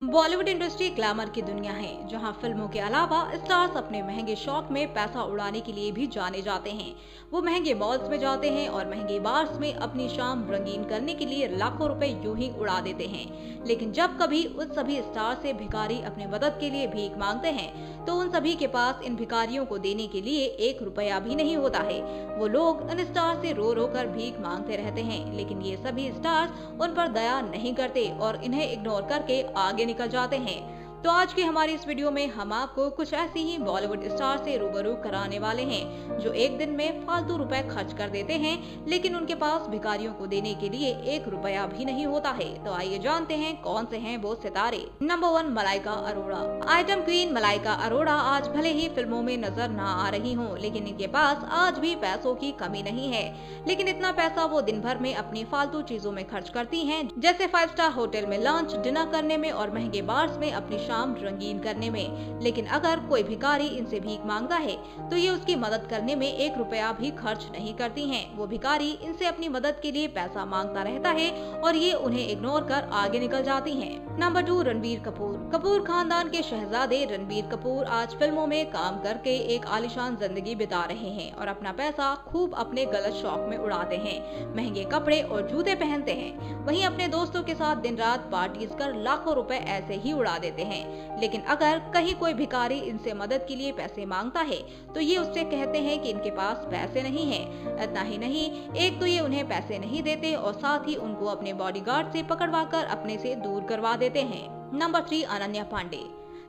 Bollywood industry glamour की दुनिया है, जहां फिल्मों के अलावा स्टार्स अपने महंगे शौक में पैसा उड़ाने के लिए भी जाने जाते हैं। वो महंगे मॉल्स में जाते हैं और महंगे बार्स में अपनी शाम रंगीन करने के लिए लाखों रुपए यूं ही उड़ा देते हैं। लेकिन जब कभी उस सभी स्टार से भिखारी अपनी मदद के लिए भीख मांगते हैं, तो उन सभी के पास इन भिखारियों को देने के लिए 1 रुपया भी नहीं होता है। वो लोग उन स्टार से रो रो कर भीख मांगते रहते हैं, लेकिन ये सभी स्टार्स उन पर दया नहीं करते और इन्हें इग्नोर करके आगे निकल जाते हैं। तो आज की हमारी इस वीडियो में हम आपको कुछ ऐसी ही बॉलीवुड स्टार से रूबरू कराने वाले हैं, जो एक दिन में फालतू रुपए खर्च कर देते हैं, लेकिन उनके पास भिखारियों को देने के लिए 1 रुपया भी नहीं होता है। तो आइए जानते हैं कौन से हैं वो सितारे। Number 1, Malaika Arora. Item queen Malaika Arora आज भले ही फिल्मों में नजर न आ रही हो, लेकिन इनके पास आज भी पैसों की कमी नहीं है। लेकिन इतना पैसा वो दिन भर में अपनी फालतू चीजों में खर्च करती हैं, जैसे 5 स्टार होटल में लंच डिनर करने में और महंगे बार्स में अपनी शाम रंगीन करने में। लेकिन अगर कोई भिखारी इनसे भीख मांगता है, तो ये उसकी मदद करने में 1 रुपया भी खर्च नहीं करती हैं। वो भिखारी इनसे अपनी मदद के लिए पैसा मांगता रहता है और ये उन्हें इग्नोर कर आगे निकल जाती हैं। नंबर 2, रणबीर कपूर। कपूर खानदान के शहजादे रणबीर कपूर आज फिल्मों में काम करके एक आलीशान जिंदगी बिता रहे हैं और अपना पैसा खूब अपने गलत शौक में उड़ाते हैं। महंगे कपड़े और जूते पहनते हैं, वहीं अपने दोस्तों के साथ दिन रात पार्टीज कर लाखों रुपए ऐसे ही उड़ा देते हैं। लेकिन अगर कहीं कोई भिखारी इनसे मदद के लिए पैसे मांगता है, तो ये उससे कहते हैं कि इनके पास पैसे नहीं हैं। इतना ही नहीं, एक तो ये उन्हें पैसे नहीं देते और साथ ही उनको अपने बॉडीगार्ड से पकड़वाकर अपने से दूर करवा देते हैं। नंबर 3, अनन्या पांडे।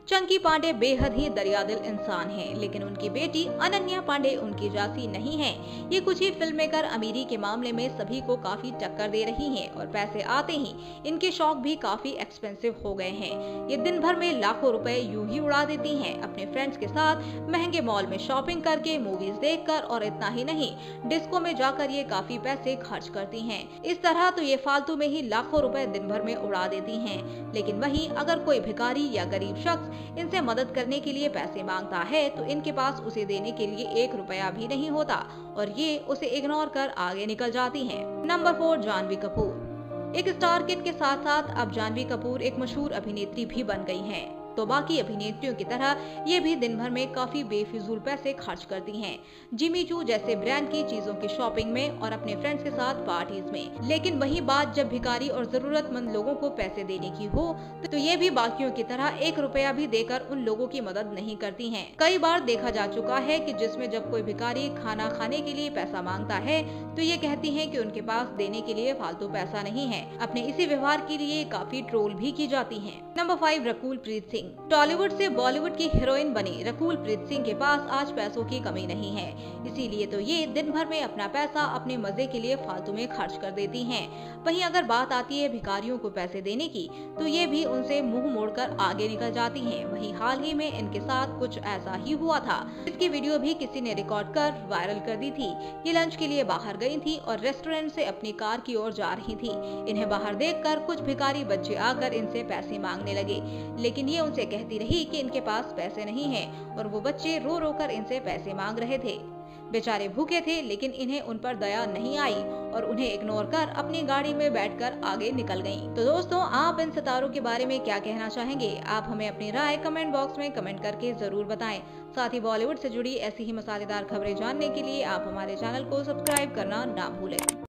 चंकी पांडे बेहद ही दरियादिल इंसान हैं, लेकिन उनकी बेटी अनन्या पांडे उनकी जैसी नहीं है। ये कुछ ही फिल्म मेकर अमीरी के मामले में सभी को काफी टक्कर दे रही हैं और पैसे आते ही इनके शौक भी काफी एक्सपेंसिव हो गए हैं। ये दिन भर में लाखों रुपए यूं ही उड़ा देती हैं, अपने फ्रेंड्स के साथ महंगे मॉल में शॉपिंग करके, मूवीज देखकर, और इतना ही नहीं, डिस्को में जाकर ये काफी पैसे खर्च करती हैं। इस तरह तो ये फालतू में ही लाखों रुपए दिन भर में उड़ा देती हैं। लेकिन वहीं अगर कोई भिखारी या गरीब शख्स इनसे मदद करने के लिए पैसे मांगता है, तो इनके पास उसे देने के लिए 1 रुपया भी नहीं होता और ये उसे इग्नोर कर आगे निकल जाती हैं। नंबर 4, जानवी कपूर। एक स्टार किड के साथ साथ अब जानवी कपूर एक मशहूर अभिनेत्री भी बन गई हैं। तो बाकी अभिनेत्रियों की तरह ये भी दिन भर में काफी बेफिजूल पैसे खर्च करती हैं, जिमी चू जैसे ब्रांड की चीजों की शॉपिंग में और अपने फ्रेंड्स के साथ पार्टीज में। लेकिन वही बात जब भिखारी और जरूरतमंद लोगों को पैसे देने की हो, तो ये भी बाकियों की तरह 1 रुपया भी देकर उन लोगों की मदद नहीं करती हैं। कई बार देखा जा चुका है कि जिसमें जब कोई भिखारी खाना खाने के लिए पैसा मांगता है, तो ये कहती हैं कि उनके पास देने के लिए फालतू पैसा नहीं है। अपने इसी व्यवहार के लिए काफी ट्रोल भी की जाती हैं। नंबर 5, रकुल प्रीत सिंह। टॉलीवुड से बॉलीवुड की हीरोइन बनी रकुल प्रीत सिंह के पास आज पैसों की कमी नहीं है, इसीलिए तो ये दिन भर में अपना पैसा अपने मजे के लिए फालतू में खर्च कर देती हैं। वहीं अगर बात आती है भिखारियों को पैसे देने की, तो ये भी उनसे मुंह मोड़कर आगे निकल जाती हैं। वहीं हाल ही में इनके साथ कुछ ऐसा ही हुआ था, जिसकी वीडियो भी किसी ने रिकॉर्ड कर वायरल कर दी थी। ये लंच के लिए बाहर गई थी और रेस्टोरेंट से अपनी कार की ओर जा रही थी। इन्हें बाहर देखकर कुछ भिखारी बच्चे आकर इनसे पैसे मांगने लगे, लेकिन ये उनसे कहती रही कि इनके पास पैसे नहीं हैं और वो बच्चे रो रो कर इनसे पैसे मांग रहे थे। बेचारे भूखे थे, लेकिन इन्हें उन पर दया नहीं आई और उन्हें इग्नोर कर अपनी गाड़ी में बैठकर आगे निकल गईं। तो दोस्तों, आप इन सितारों के बारे में क्या कहना चाहेंगे? आप हमें अपनी राय कमेंट बॉक्स में कमेंट करके जरूर बताएं। साथ ही बॉलीवुड से जुड़ी ऐसी ही मसालेदार खबरें जानने के लिए आप हमारे चैनल को सब्सक्राइब करना ना भूलें।